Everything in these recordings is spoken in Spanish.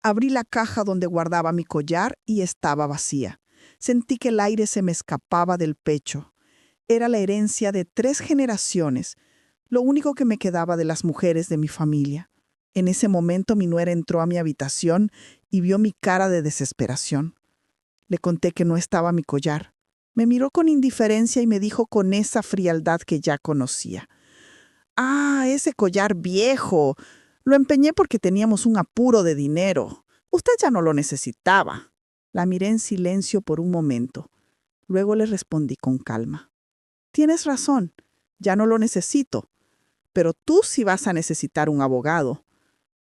Abrí la caja donde guardaba mi collar y estaba vacía. Sentí que el aire se me escapaba del pecho. Era la herencia de 3 generaciones, lo único que me quedaba de las mujeres de mi familia. En ese momento mi nuera entró a mi habitación y vio mi cara de desesperación. Le conté que no estaba mi collar. Me miró con indiferencia y me dijo con esa frialdad que ya conocía: «Ah, ese collar viejo. Lo empeñé porque teníamos un apuro de dinero. Usted ya no lo necesitaba». La miré en silencio por un momento. Luego le respondí con calma: «Tienes razón, ya no lo necesito, pero tú sí vas a necesitar un abogado».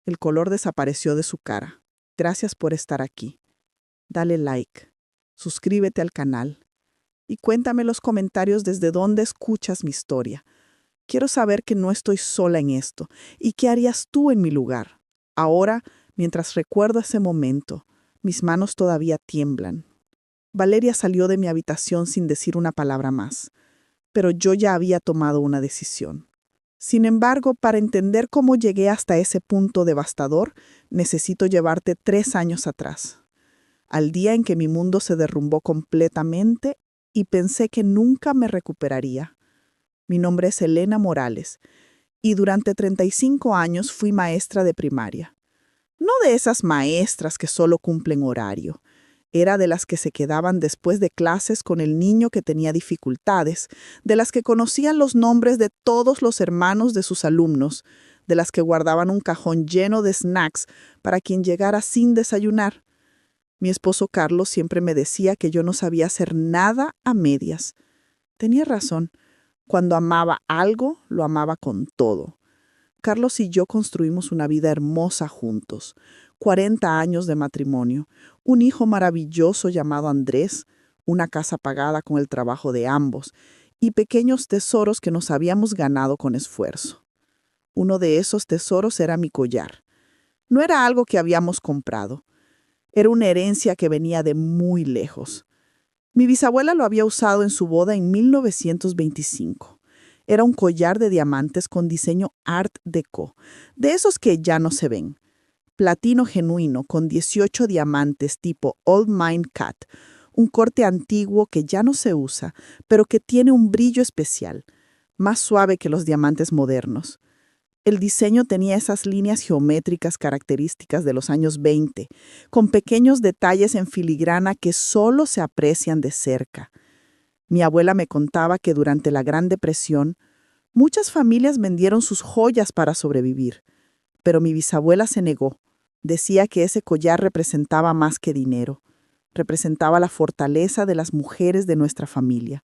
El color desapareció de su cara. «Gracias por estar aquí. Dale like, suscríbete al canal y cuéntame en los comentarios desde dónde escuchas mi historia. Quiero saber que no estoy sola en esto. ¿Y qué harías tú en mi lugar?». Ahora, mientras recuerdo ese momento, mis manos todavía tiemblan. Valeria salió de mi habitación sin decir una palabra más, pero yo ya había tomado una decisión. Sin embargo, para entender cómo llegué hasta ese punto devastador, necesito llevarte 3 años atrás, al día en que mi mundo se derrumbó completamente y pensé que nunca me recuperaría. Mi nombre es Elena Morales y durante 35 años fui maestra de primaria. No de esas maestras que solo cumplen horario. Era de las que se quedaban después de clases con el niño que tenía dificultades, de las que conocían los nombres de todos los hermanos de sus alumnos, de las que guardaban un cajón lleno de snacks para quien llegara sin desayunar. Mi esposo Carlos siempre me decía que yo no sabía hacer nada a medias. Tenía razón. Cuando amaba algo, lo amaba con todo. Carlos y yo construimos una vida hermosa juntos, 40 años de matrimonio, un hijo maravilloso llamado Andrés, una casa pagada con el trabajo de ambos y pequeños tesoros que nos habíamos ganado con esfuerzo. Uno de esos tesoros era mi collar. No era algo que habíamos comprado, era una herencia que venía de muy lejos. Mi bisabuela lo había usado en su boda en 1925. Era un collar de diamantes con diseño Art Deco, de esos que ya no se ven. Platino genuino con 18 diamantes tipo Old Mine Cut, un corte antiguo que ya no se usa, pero que tiene un brillo especial, más suave que los diamantes modernos. El diseño tenía esas líneas geométricas características de los años 20, con pequeños detalles en filigrana que solo se aprecian de cerca. Mi abuela me contaba que durante la Gran Depresión, muchas familias vendieron sus joyas para sobrevivir, pero mi bisabuela se negó. Decía que ese collar representaba más que dinero, representaba la fortaleza de las mujeres de nuestra familia.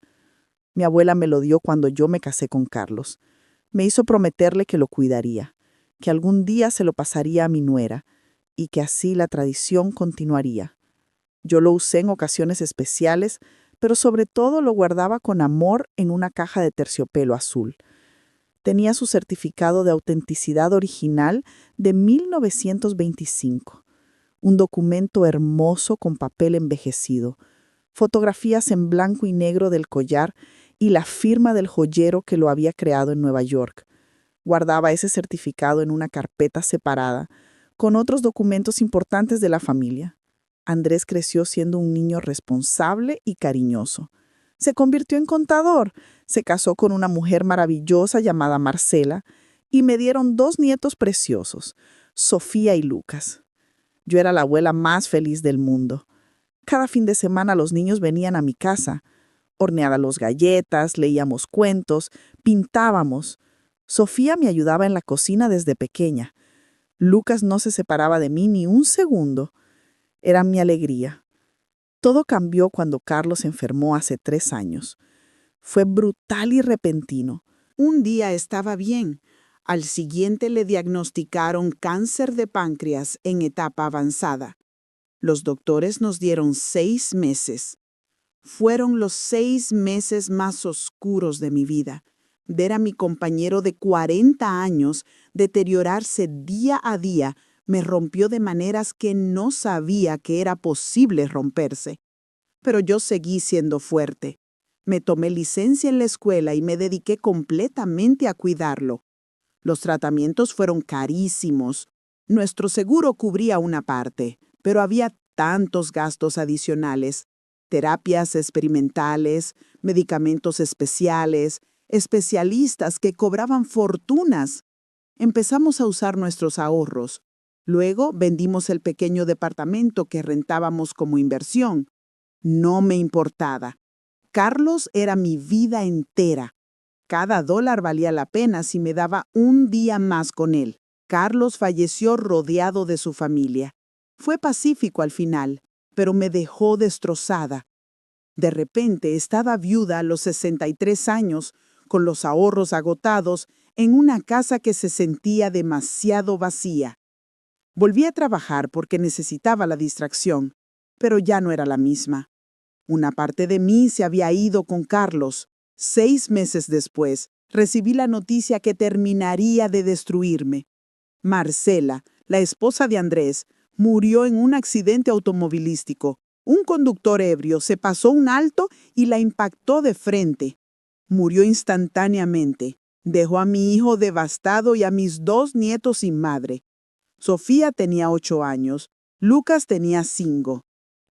Mi abuela me lo dio cuando yo me casé con Carlos. Me hizo prometerle que lo cuidaría, que algún día se lo pasaría a mi nuera y que así la tradición continuaría. Yo lo usé en ocasiones especiales, pero sobre todo lo guardaba con amor en una caja de terciopelo azul. Tenía su certificado de autenticidad original de 1925, un documento hermoso con papel envejecido, fotografías en blanco y negro del collar y la firma del joyero que lo había creado en Nueva York. Guardaba ese certificado en una carpeta separada, con otros documentos importantes de la familia. Andrés creció siendo un niño responsable y cariñoso. Se convirtió en contador, se casó con una mujer maravillosa llamada Marcela y me dieron 2 nietos preciosos, Sofía y Lucas. Yo era la abuela más feliz del mundo. Cada fin de semana los niños venían a mi casa. Horneadas las galletas, leíamos cuentos, pintábamos. Sofía me ayudaba en la cocina desde pequeña. Lucas no se separaba de mí ni un segundo. Era mi alegría. Todo cambió cuando Carlos se enfermó hace 3 años. Fue brutal y repentino. Un día estaba bien. Al siguiente le diagnosticaron cáncer de páncreas en etapa avanzada. Los doctores nos dieron 6 meses. Fueron los 6 meses más oscuros de mi vida. Ver a mi compañero de 40 años deteriorarse día a día me rompió de maneras que no sabía que era posible romperse. Pero yo seguí siendo fuerte. Me tomé licencia en la escuela y me dediqué completamente a cuidarlo. Los tratamientos fueron carísimos. Nuestro seguro cubría una parte, pero había tantos gastos adicionales: terapias experimentales, medicamentos especiales, especialistas que cobraban fortunas. Empezamos a usar nuestros ahorros. Luego vendimos el pequeño departamento que rentábamos como inversión. No me importaba. Carlos era mi vida entera. Cada dólar valía la pena si me daba un día más con él. Carlos falleció rodeado de su familia. Fue pacífico al final, pero me dejó destrozada. De repente estaba viuda a los 63 años, con los ahorros agotados, en una casa que se sentía demasiado vacía. Volví a trabajar porque necesitaba la distracción, pero ya no era la misma. Una parte de mí se había ido con Carlos. 6 meses después, recibí la noticia que terminaría de destruirme. Marcela, la esposa de Andrés, murió en un accidente automovilístico. Un conductor ebrio se pasó un alto y la impactó de frente. Murió instantáneamente. Dejó a mi hijo devastado y a mis 2 nietos sin madre. Sofía tenía 8 años. Lucas tenía 5.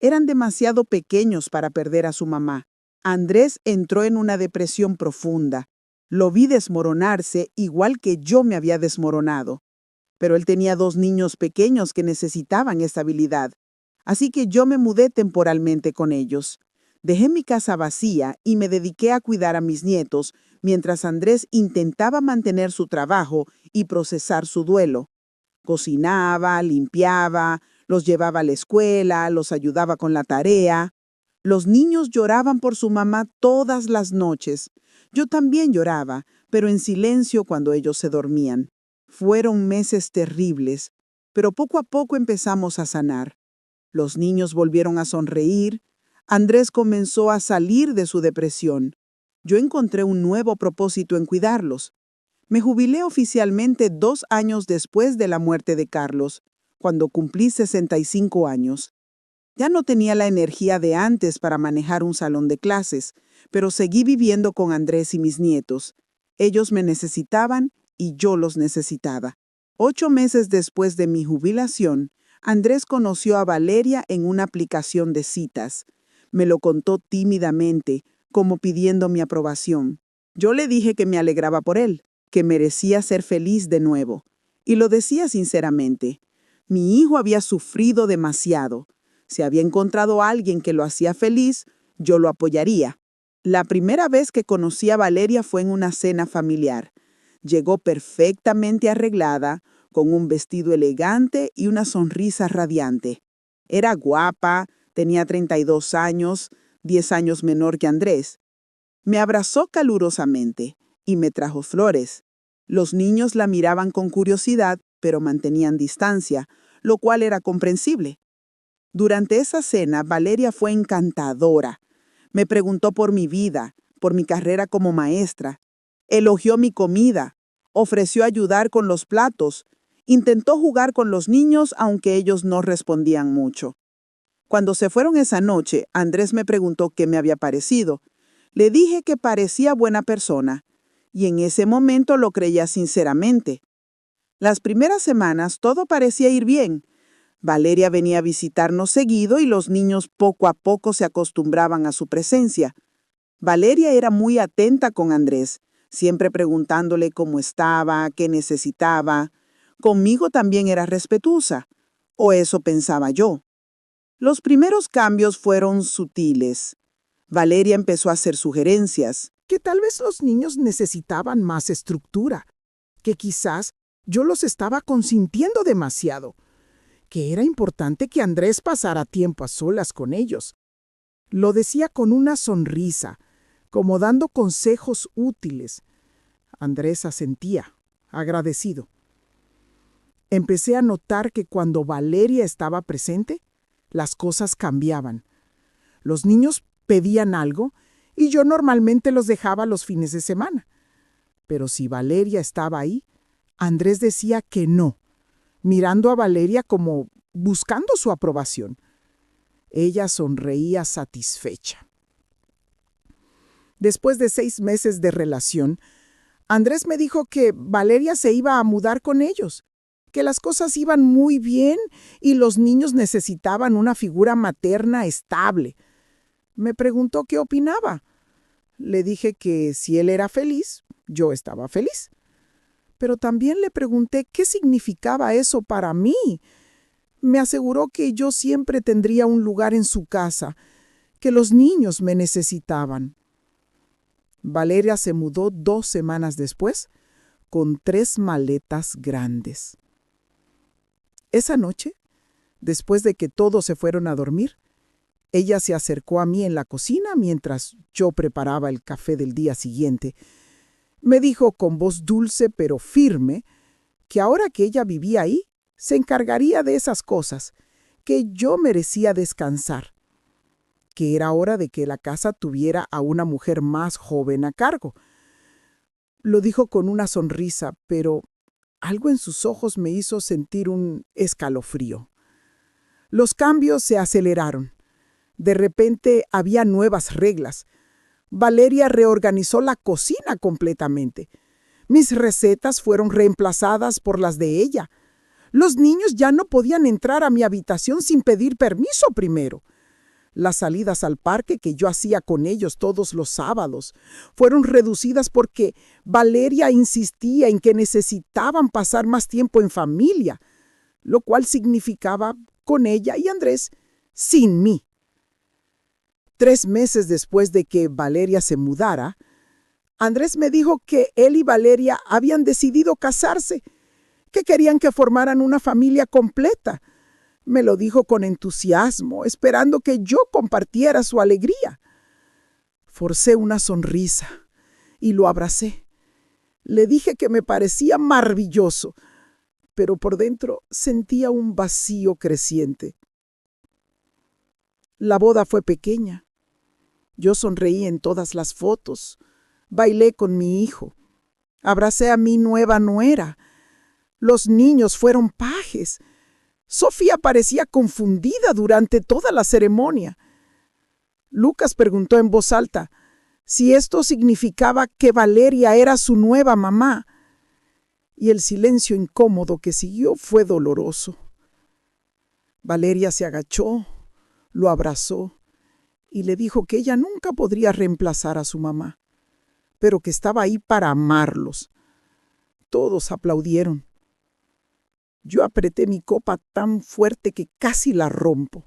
Eran demasiado pequeños para perder a su mamá. Andrés entró en una depresión profunda. Lo vi desmoronarse igual que yo me había desmoronado. Pero él tenía 2 niños pequeños que necesitaban estabilidad. Así que yo me mudé temporalmente con ellos. Dejé mi casa vacía y me dediqué a cuidar a mis nietos, mientras Andrés intentaba mantener su trabajo y procesar su duelo. Cocinaba, limpiaba, los llevaba a la escuela, los ayudaba con la tarea. Los niños lloraban por su mamá todas las noches. Yo también lloraba, pero en silencio cuando ellos se dormían. Fueron meses terribles, pero poco a poco empezamos a sanar. Los niños volvieron a sonreír. Andrés comenzó a salir de su depresión. Yo encontré un nuevo propósito en cuidarlos. Me jubilé oficialmente 2 años después de la muerte de Carlos, cuando cumplí 65 años. Ya no tenía la energía de antes para manejar un salón de clases, pero seguí viviendo con Andrés y mis nietos. Ellos me necesitaban y yo los necesitaba. 8 meses después de mi jubilación, Andrés conoció a Valeria en una aplicación de citas. Me lo contó tímidamente, como pidiendo mi aprobación. Yo le dije que me alegraba por él, que merecía ser feliz de nuevo. Y lo decía sinceramente. Mi hijo había sufrido demasiado. Si había encontrado a alguien que lo hacía feliz, yo lo apoyaría. La primera vez que conocí a Valeria fue en una cena familiar. Llegó perfectamente arreglada, con un vestido elegante y una sonrisa radiante. Era guapa, tenía 32 años, 10 años menor que Andrés. Me abrazó calurosamente y me trajo flores. Los niños la miraban con curiosidad, pero mantenían distancia, lo cual era comprensible. Durante esa cena, Valeria fue encantadora. Me preguntó por mi vida, por mi carrera como maestra. Elogió mi comida, ofreció ayudar con los platos, intentó jugar con los niños aunque ellos no respondían mucho. Cuando se fueron esa noche, Andrés me preguntó qué me había parecido. Le dije que parecía buena persona, y en ese momento lo creía sinceramente. Las primeras semanas todo parecía ir bien. Valeria venía a visitarnos seguido y los niños poco a poco se acostumbraban a su presencia. Valeria era muy atenta con Andrés, siempre preguntándole cómo estaba, qué necesitaba. Conmigo también era respetuosa, o eso pensaba yo. Los primeros cambios fueron sutiles. Valeria empezó a hacer sugerencias. Que tal vez los niños necesitaban más estructura, que quizás yo los estaba consintiendo demasiado, que era importante que Andrés pasara tiempo a solas con ellos. Lo decía con una sonrisa, como dando consejos útiles. Andrés asentía, agradecido. Empecé a notar que cuando Valeria estaba presente, las cosas cambiaban. Los niños pedían algo y yo normalmente los dejaba los fines de semana. Pero si Valeria estaba ahí, Andrés decía que no, mirando a Valeria como buscando su aprobación. Ella sonreía satisfecha. Después de 6 meses de relación, Andrés me dijo que Valeria se iba a mudar con ellos, que las cosas iban muy bien y los niños necesitaban una figura materna estable. Me preguntó qué opinaba. Le dije que si él era feliz, yo estaba feliz. Pero también le pregunté qué significaba eso para mí. Me aseguró que yo siempre tendría un lugar en su casa, que los niños me necesitaban. Valeria se mudó 2 semanas después, con 3 maletas grandes. Esa noche, después de que todos se fueron a dormir, ella se acercó a mí en la cocina mientras yo preparaba el café del día siguiente. Me dijo con voz dulce pero firme que ahora que ella vivía ahí, se encargaría de esas cosas, que yo merecía descansar, que era hora de que la casa tuviera a una mujer más joven a cargo. Lo dijo con una sonrisa, pero algo en sus ojos me hizo sentir un escalofrío. Los cambios se aceleraron. De repente había nuevas reglas. Valeria reorganizó la cocina completamente. Mis recetas fueron reemplazadas por las de ella. Los niños ya no podían entrar a mi habitación sin pedir permiso primero. Las salidas al parque que yo hacía con ellos todos los sábados fueron reducidas porque Valeria insistía en que necesitaban pasar más tiempo en familia, lo cual significaba con ella y Andrés sin mí. 3 meses después de que Valeria se mudara, Andrés me dijo que él y Valeria habían decidido casarse, que querían que formaran una familia completa. Me lo dijo con entusiasmo, esperando que yo compartiera su alegría. Forcé una sonrisa y lo abracé. Le dije que me parecía maravilloso, pero por dentro sentía un vacío creciente. La boda fue pequeña. Yo sonreí en todas las fotos. Bailé con mi hijo. Abracé a mi nueva nuera. Los niños fueron pajes. Sofía parecía confundida durante toda la ceremonia. Lucas preguntó en voz alta si esto significaba que Valeria era su nueva mamá. Y el silencio incómodo que siguió fue doloroso. Valeria se agachó, lo abrazó y le dijo que ella nunca podría reemplazar a su mamá, pero que estaba ahí para amarlos. Todos aplaudieron. Yo apreté mi copa tan fuerte que casi la rompo.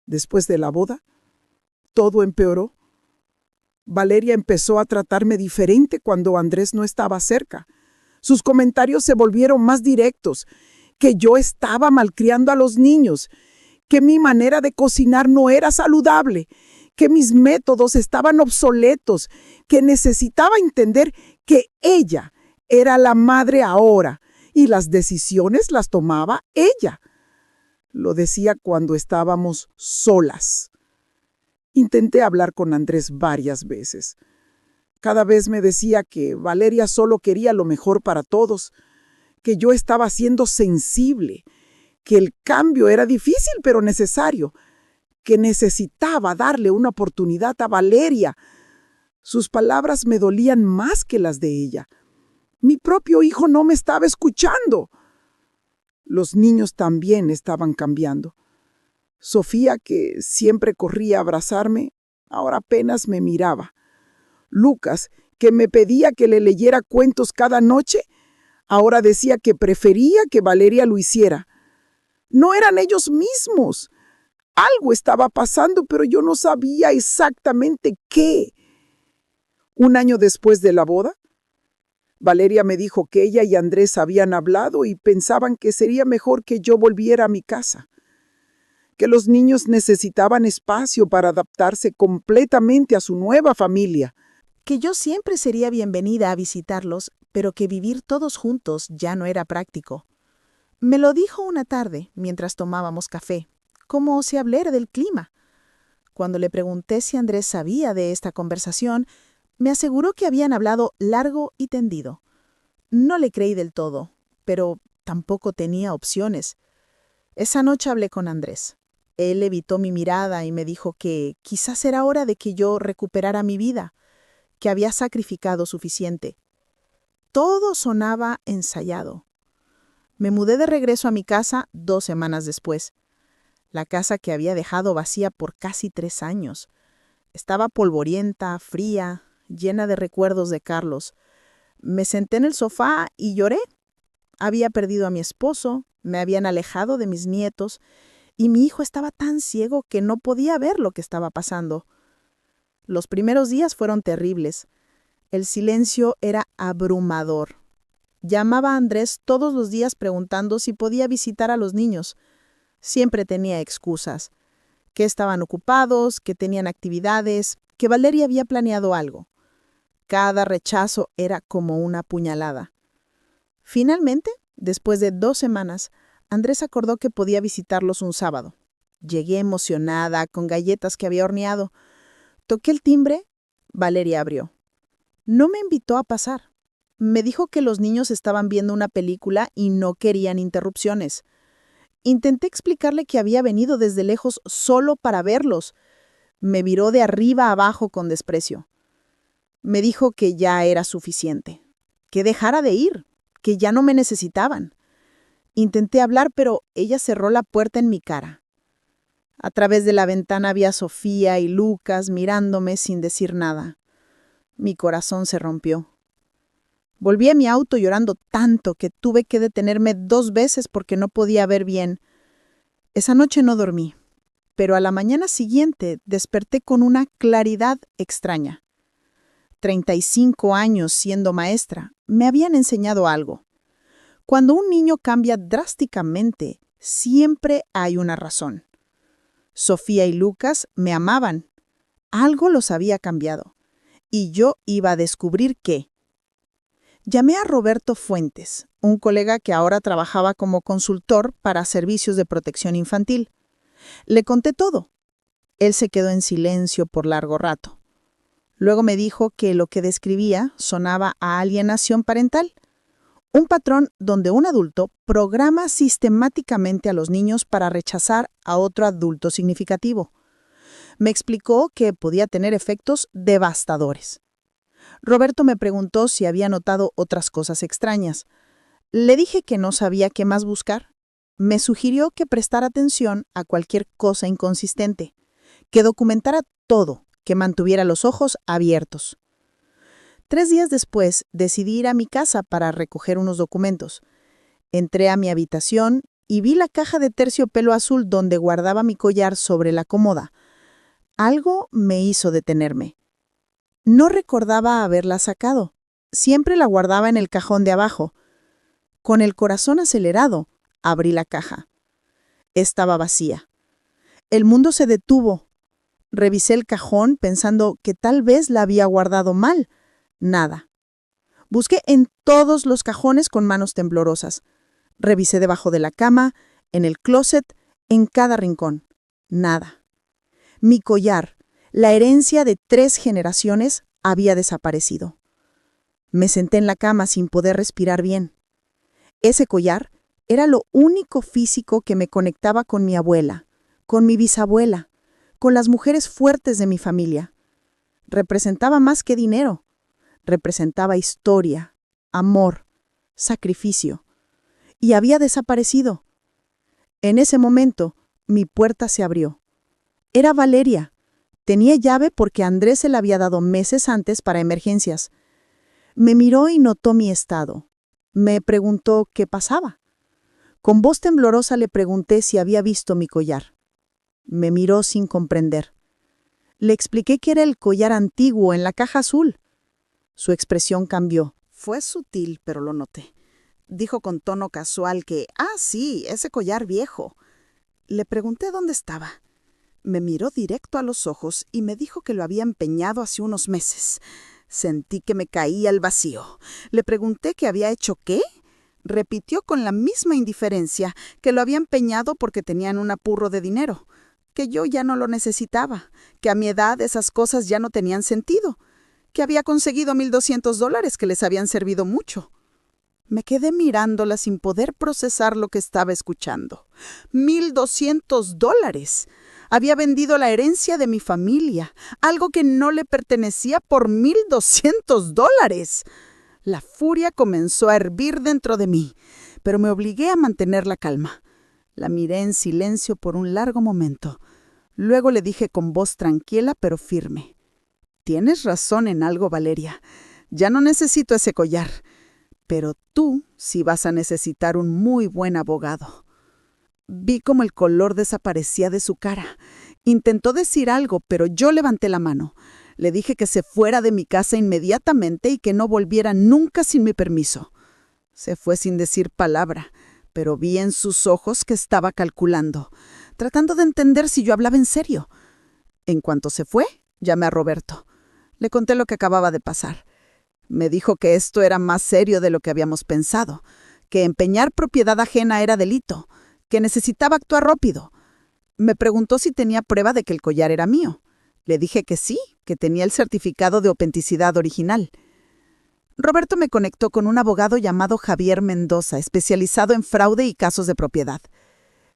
Después de la boda, todo empeoró. Valeria empezó a tratarme diferente cuando Andrés no estaba cerca. Sus comentarios se volvieron más directos, que yo estaba malcriando a los niños, que mi manera de cocinar no era saludable, que mis métodos estaban obsoletos, que necesitaba entender que ella era la madre ahora y las decisiones las tomaba ella. Lo decía cuando estábamos solas. Intenté hablar con Andrés varias veces. Cada vez me decía que Valeria solo quería lo mejor para todos, que yo estaba siendo sensible, que el cambio era difícil pero necesario, que necesitaba darle una oportunidad a Valeria. Sus palabras me dolían más que las de ella. Mi propio hijo no me estaba escuchando. Los niños también estaban cambiando. Sofía, que siempre corría a abrazarme, ahora apenas me miraba. Lucas, que me pedía que le leyera cuentos cada noche, ahora decía que prefería que Valeria lo hiciera. No eran ellos mismos. Algo estaba pasando, pero yo no sabía exactamente qué. 1 año después de la boda, Valeria me dijo que ella y Andrés habían hablado y pensaban que sería mejor que yo volviera a mi casa, que los niños necesitaban espacio para adaptarse completamente a su nueva familia, que yo siempre sería bienvenida a visitarlos, pero que vivir todos juntos ya no era práctico. Me lo dijo una tarde, mientras tomábamos café, como si hablara del clima. Cuando le pregunté si Andrés sabía de esta conversación, me aseguró que habían hablado largo y tendido. No le creí del todo, pero tampoco tenía opciones. Esa noche hablé con Andrés. Él evitó mi mirada y me dijo que quizás era hora de que yo recuperara mi vida, que había sacrificado suficiente. Todo sonaba ensayado. Me mudé de regreso a mi casa 2 semanas después. La casa que había dejado vacía por casi 3 años. Estaba polvorienta, fría, llena de recuerdos de Carlos. Me senté en el sofá y lloré. Había perdido a mi esposo, me habían alejado de mis nietos, y mi hijo estaba tan ciego que no podía ver lo que estaba pasando. Los primeros días fueron terribles. El silencio era abrumador. Llamaba a Andrés todos los días preguntando si podía visitar a los niños. Siempre tenía excusas. Que estaban ocupados, que tenían actividades, que Valeria había planeado algo. Cada rechazo era como una puñalada. Finalmente, después de 2 semanas, Andrés acordó que podía visitarlos un sábado. Llegué emocionada, con galletas que había horneado. Toqué el timbre, Valeria abrió. No me invitó a pasar. Me dijo que los niños estaban viendo una película y no querían interrupciones. Intenté explicarle que había venido desde lejos solo para verlos. Me miró de arriba a abajo con desprecio. Me dijo que ya era suficiente, que dejara de ir, que ya no me necesitaban. Intenté hablar, pero ella cerró la puerta en mi cara. A través de la ventana vi a Sofía y Lucas mirándome sin decir nada. Mi corazón se rompió. Volví a mi auto llorando tanto que tuve que detenerme 2 veces porque no podía ver bien. Esa noche no dormí, pero a la mañana siguiente desperté con una claridad extraña. 35 años siendo maestra me habían enseñado algo. Cuando un niño cambia drásticamente, siempre hay una razón. Sofía y Lucas me amaban. Algo los había cambiado. Y yo iba a descubrir qué. Llamé a Roberto Fuentes, un colega que ahora trabajaba como consultor para servicios de protección infantil. Le conté todo. Él se quedó en silencio por largo rato. Luego me dijo que lo que describía sonaba a alienación parental, un patrón donde un adulto programa sistemáticamente a los niños para rechazar a otro adulto significativo. Me explicó que podía tener efectos devastadores. Roberto me preguntó si había notado otras cosas extrañas. Le dije que no sabía qué más buscar. Me sugirió que prestara atención a cualquier cosa inconsistente, que documentara todo, que mantuviera los ojos abiertos. 3 días después decidí ir a mi casa para recoger unos documentos. Entré a mi habitación y vi la caja de terciopelo azul donde guardaba mi collar sobre la cómoda. Algo me hizo detenerme. No recordaba haberla sacado. Siempre la guardaba en el cajón de abajo. Con el corazón acelerado, abrí la caja. Estaba vacía. El mundo se detuvo. Revisé el cajón pensando que tal vez la había guardado mal. Nada. Busqué en todos los cajones con manos temblorosas. Revisé debajo de la cama, en el closet, en cada rincón. Nada. Mi collar, la herencia de 3 generaciones, había desaparecido. Me senté en la cama sin poder respirar bien. Ese collar era lo único físico que me conectaba con mi abuela, con mi bisabuela, con las mujeres fuertes de mi familia. Representaba más que dinero. Representaba historia, amor, sacrificio. Y había desaparecido. En ese momento, mi puerta se abrió. Era Valeria. Tenía llave porque Andrés se la había dado meses antes para emergencias. Me miró y notó mi estado. Me preguntó qué pasaba. Con voz temblorosa le pregunté si había visto mi collar. Me miró sin comprender. Le expliqué que era el collar antiguo en la caja azul. Su expresión cambió. Fue sutil, pero lo noté. Dijo con tono casual que, sí, ese collar viejo. Le pregunté dónde estaba. Me miró directo a los ojos y me dijo que lo había empeñado hace unos meses. Sentí que me caía al vacío. Le pregunté que había hecho qué. Repitió con la misma indiferencia que lo había empeñado porque tenían un apurro de dinero, que yo ya no lo necesitaba, que a mi edad esas cosas ya no tenían sentido, que había conseguido $1,200 que les habían servido mucho. Me quedé mirándola sin poder procesar lo que estaba escuchando. $1,200. Había vendido la herencia de mi familia, algo que no le pertenecía, por $1,200. La furia comenzó a hervir dentro de mí. pero me obligué a mantener la calma. La miré en silencio por un largo momento. Luego le dije con voz tranquila pero firme: «Tienes razón en algo, Valeria. Ya no necesito ese collar. Pero tú sí vas a necesitar un muy buen abogado». Vi cómo el color desaparecía de su cara. Intentó decir algo, pero yo levanté la mano. Le dije que se fuera de mi casa inmediatamente y que no volviera nunca sin mi permiso. Se fue sin decir palabra, pero vi en sus ojos que estaba calculando, tratando de entender si yo hablaba en serio. En cuanto se fue, llamé a Roberto. Le conté lo que acababa de pasar. Me dijo que esto era más serio de lo que habíamos pensado, que empeñar propiedad ajena era delito, que necesitaba actuar rápido. Me preguntó si tenía prueba de que el collar era mío. Le dije que sí, que tenía el certificado de autenticidad original. Roberto me conectó con un abogado llamado Javier Mendoza, especializado en fraude y casos de propiedad.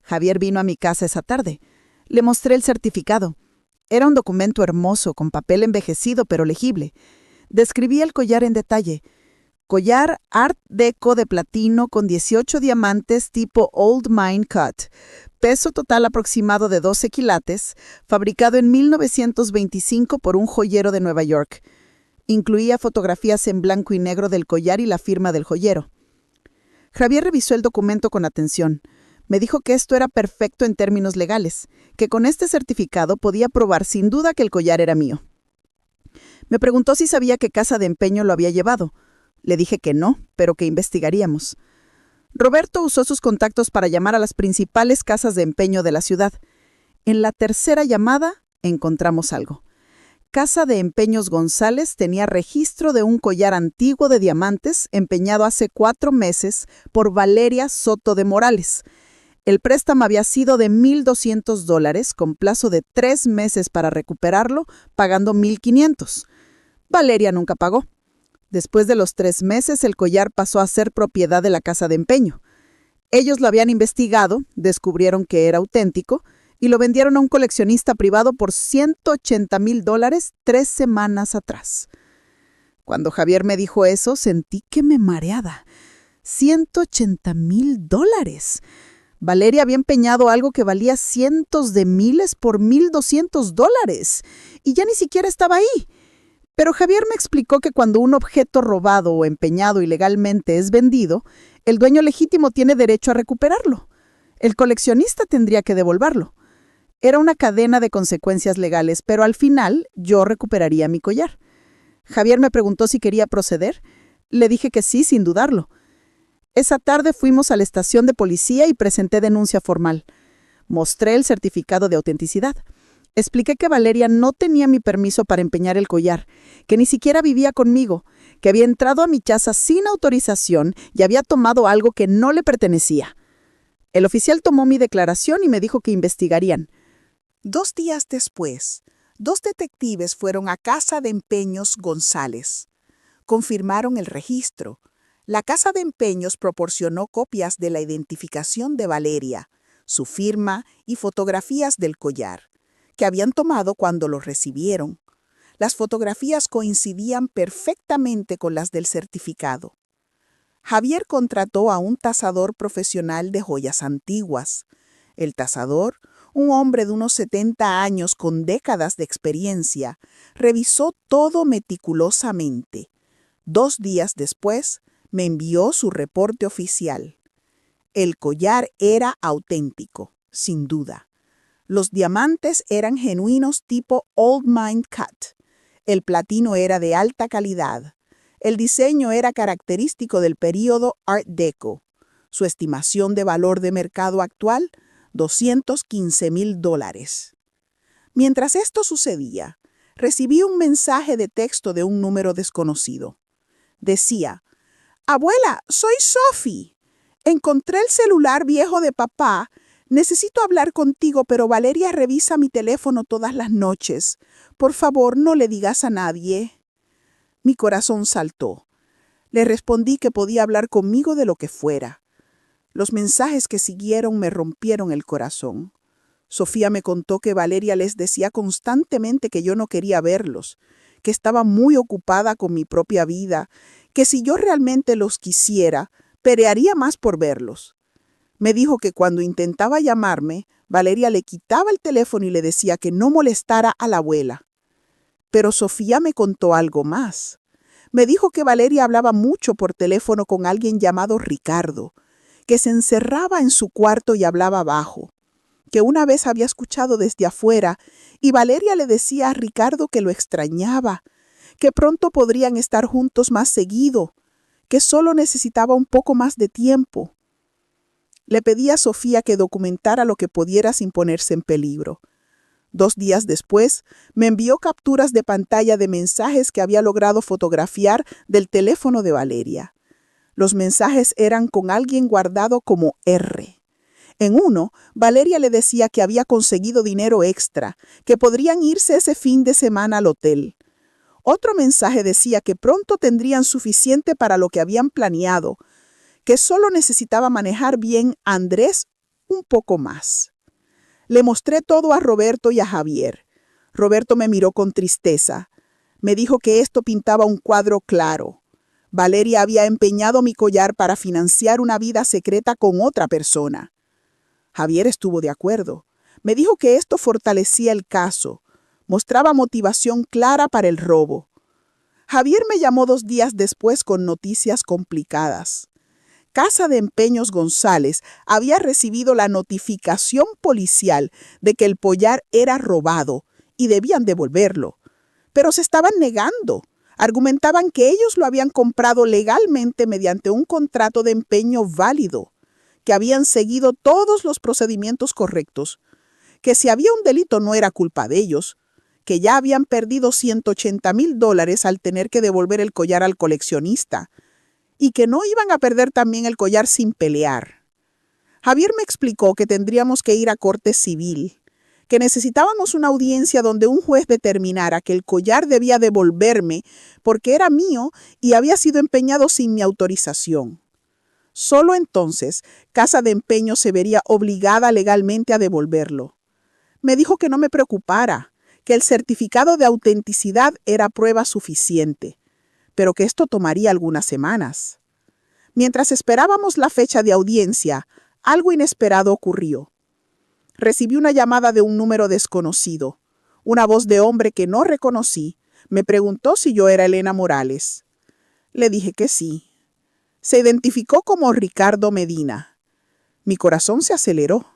Javier vino a mi casa esa tarde. Le mostré el certificado. Era un documento hermoso, con papel envejecido pero legible. Describí el collar en detalle. Collar Art Deco de platino con 18 diamantes tipo Old Mine Cut. Peso total aproximado de 12 quilates, fabricado en 1925 por un joyero de Nueva York. Incluía fotografías en blanco y negro del collar y la firma del joyero. Javier revisó el documento con atención. Me dijo que esto era perfecto en términos legales, que con este certificado podía probar sin duda que el collar era mío. Me preguntó si sabía qué casa de empeño lo había llevado. Le dije que no, pero que investigaríamos. Roberto usó sus contactos para llamar a las principales casas de empeño de la ciudad. En la tercera llamada encontramos algo. Casa de Empeños González tenía registro de un collar antiguo de diamantes empeñado hace 4 meses por Valeria Soto de Morales. El préstamo había sido de $1,200 con plazo de 3 meses para recuperarlo, pagando $1,500. Valeria nunca pagó. Después de los 3 meses, el collar pasó a ser propiedad de la casa de empeño. Ellos lo habían investigado, descubrieron que era auténtico y lo vendieron a un coleccionista privado por $180,000 3 semanas atrás. Cuando Javier me dijo eso, sentí que me mareaba. $180,000. Valeria había empeñado algo que valía cientos de miles por $1,200 y ya ni siquiera estaba ahí. Pero Javier me explicó que cuando un objeto robado o empeñado ilegalmente es vendido, el dueño legítimo tiene derecho a recuperarlo. El coleccionista tendría que devolverlo. Era una cadena de consecuencias legales, pero al final yo recuperaría mi collar. Javier me preguntó si quería proceder. Le dije que sí, sin dudarlo. Esa tarde fuimos a la estación de policía y presenté denuncia formal. Mostré el certificado de autenticidad. Expliqué que Valeria no tenía mi permiso para empeñar el collar, que ni siquiera vivía conmigo, que había entrado a mi casa sin autorización y había tomado algo que no le pertenecía. El oficial tomó mi declaración y me dijo que investigarían. 2 días después, 2 detectives fueron a Casa de Empeños González. Confirmaron el registro. La Casa de Empeños proporcionó copias de la identificación de Valeria, su firma y fotografías del collar, que habían tomado cuando lo recibieron. Las fotografías coincidían perfectamente con las del certificado. Javier contrató a un tasador profesional de joyas antiguas. El tasador, un hombre de unos 70 años con décadas de experiencia, revisó todo meticulosamente. 2 días después, me envió su reporte oficial. El collar era auténtico, sin duda. Los diamantes eran genuinos tipo Old Mine Cut. El platino era de alta calidad. El diseño era característico del período Art Deco. Su estimación de valor de mercado actual, $215,000. Mientras esto sucedía, recibí un mensaje de texto de un número desconocido. Decía: «Abuela, soy Sophie. Encontré el celular viejo de papá. Necesito hablar contigo, pero Valeria revisa mi teléfono todas las noches. Por favor, no le digas a nadie». Mi corazón saltó. Le respondí que podía hablar conmigo de lo que fuera. Los mensajes que siguieron me rompieron el corazón. Sofía me contó que Valeria les decía constantemente que yo no quería verlos, que estaba muy ocupada con mi propia vida, que si yo realmente los quisiera, pelearía más por verlos. Me dijo que cuando intentaba llamarme, Valeria le quitaba el teléfono y le decía que no molestara a la abuela. Pero Sofía me contó algo más. Me dijo que Valeria hablaba mucho por teléfono con alguien llamado Ricardo, que se encerraba en su cuarto y hablaba bajo, que una vez había escuchado desde afuera y Valeria le decía a Ricardo que lo extrañaba, que pronto podrían estar juntos más seguido, que solo necesitaba un poco más de tiempo. Le pedí a Sofía que documentara lo que pudiera sin ponerse en peligro. 2 días después, me envió capturas de pantalla de mensajes que había logrado fotografiar del teléfono de Valeria. Los mensajes eran con alguien guardado como R. En uno, Valeria le decía que había conseguido dinero extra, que podrían irse ese fin de semana al hotel. Otro mensaje decía que pronto tendrían suficiente para lo que habían planeado, que solo necesitaba manejar bien a Andrés un poco más. Le mostré todo a Roberto y a Javier. Roberto me miró con tristeza. Me dijo que esto pintaba un cuadro claro. Valeria había empeñado mi collar para financiar una vida secreta con otra persona. Javier estuvo de acuerdo. Me dijo que esto fortalecía el caso. Mostraba motivación clara para el robo. Javier me llamó 2 días después con noticias complicadas. Casa de Empeños González había recibido la notificación policial de que el collar era robado y debían devolverlo. Pero se estaban negando. Argumentaban que ellos lo habían comprado legalmente mediante un contrato de empeño válido, que habían seguido todos los procedimientos correctos, que si había un delito no era culpa de ellos, que ya habían perdido $180,000 al tener que devolver el collar al coleccionista, y que no iban a perder también el collar sin pelear. Javier me explicó que tendríamos que ir a corte civil, que necesitábamos una audiencia donde un juez determinara que el collar debía devolverme porque era mío y había sido empeñado sin mi autorización. Solo entonces Casa de Empeño se vería obligada legalmente a devolverlo. Me dijo que no me preocupara, que el certificado de autenticidad era prueba suficiente, pero que esto tomaría algunas semanas. Mientras esperábamos la fecha de audiencia, algo inesperado ocurrió. Recibí una llamada de un número desconocido. Una voz de hombre que no reconocí me preguntó si yo era Elena Morales. Le dije que sí. Se identificó como Ricardo Medina. Mi corazón se aceleró.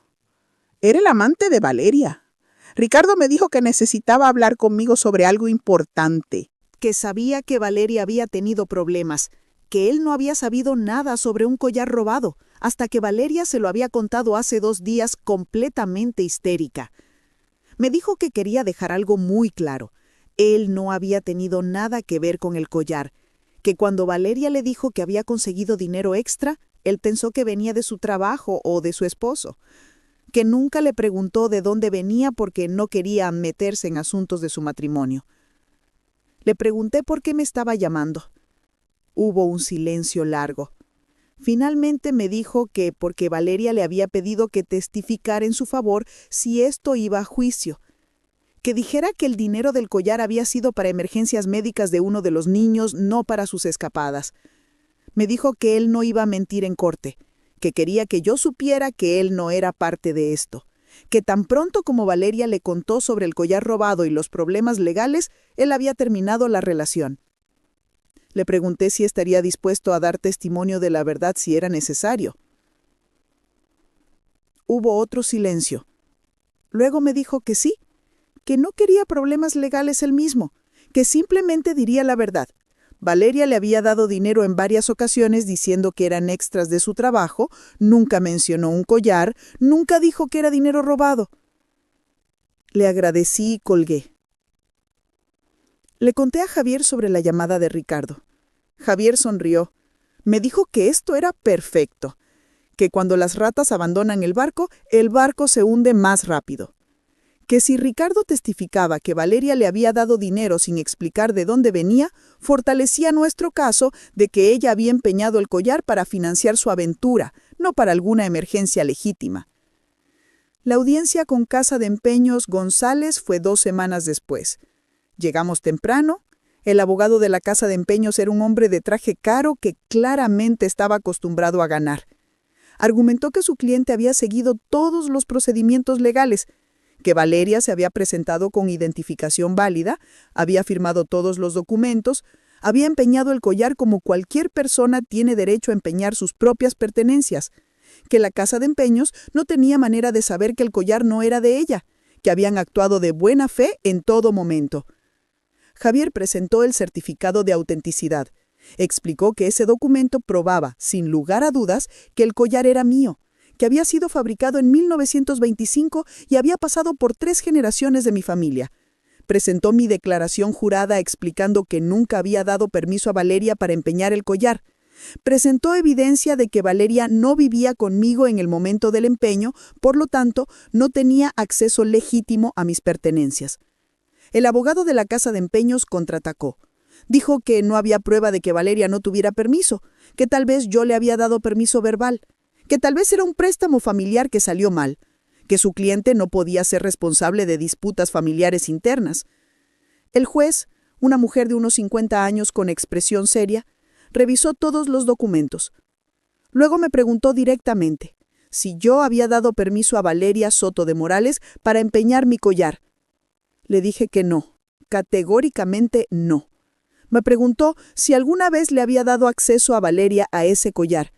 Era el amante de Valeria. Ricardo me dijo que necesitaba hablar conmigo sobre algo importante. Que sabía que Valeria había tenido problemas, que él no había sabido nada sobre un collar robado, hasta que Valeria se lo había contado hace 2 días completamente histérica. Me dijo que quería dejar algo muy claro. Él no había tenido nada que ver con el collar, que cuando Valeria le dijo que había conseguido dinero extra, él pensó que venía de su trabajo o de su esposo, que nunca le preguntó de dónde venía porque no quería meterse en asuntos de su matrimonio. Le pregunté por qué me estaba llamando. Hubo un silencio largo. Finalmente me dijo que porque Valeria le había pedido que testificara en su favor si esto iba a juicio, que dijera que el dinero del collar había sido para emergencias médicas de uno de los niños, no para sus escapadas. Me dijo que él no iba a mentir en corte, que quería que yo supiera que él no era parte de esto, que tan pronto como Valeria le contó sobre el collar robado y los problemas legales, él había terminado la relación. Le pregunté si estaría dispuesto a dar testimonio de la verdad si era necesario. Hubo otro silencio. Luego me dijo que sí, que no quería problemas legales él mismo, que simplemente diría la verdad. Valeria le había dado dinero en varias ocasiones diciendo que eran extras de su trabajo, nunca mencionó un collar, nunca dijo que era dinero robado. Le agradecí y colgué. Le conté a Javier sobre la llamada de Ricardo. Javier sonrió. Me dijo que esto era perfecto, que cuando las ratas abandonan el barco se hunde más rápido. Que si Ricardo testificaba que Valeria le había dado dinero sin explicar de dónde venía, fortalecía nuestro caso de que ella había empeñado el collar para financiar su aventura, no para alguna emergencia legítima. La audiencia con Casa de Empeños González fue 2 semanas después. Llegamos temprano, El abogado de la casa de empeños era un hombre de traje caro que claramente estaba acostumbrado a ganar. Argumentó que su cliente había seguido todos los procedimientos legales, que Valeria se había presentado con identificación válida, había firmado todos los documentos, había empeñado el collar como cualquier persona tiene derecho a empeñar sus propias pertenencias, que la casa de empeños no tenía manera de saber que el collar no era de ella, que habían actuado de buena fe en todo momento. Javier presentó el certificado de autenticidad. Explicó que ese documento probaba, sin lugar a dudas, que el collar era mío, que había sido fabricado en 1925 y había pasado por 3 generaciones de mi familia. Presentó mi declaración jurada explicando que nunca había dado permiso a Valeria para empeñar el collar. Presentó evidencia de que Valeria no vivía conmigo en el momento del empeño, por lo tanto, no tenía acceso legítimo a mis pertenencias. El abogado de la casa de empeños contraatacó. Dijo que no había prueba de que Valeria no tuviera permiso, que tal vez yo le había dado permiso verbal, que tal vez era un préstamo familiar que salió mal, que su cliente no podía ser responsable de disputas familiares internas. El juez, una mujer de unos 50 años con expresión seria, revisó todos los documentos. Luego me preguntó directamente si yo había dado permiso a Valeria Soto de Morales para empeñar mi collar. Le dije que no, categóricamente no. Me preguntó si alguna vez le había dado acceso a Valeria a ese collar.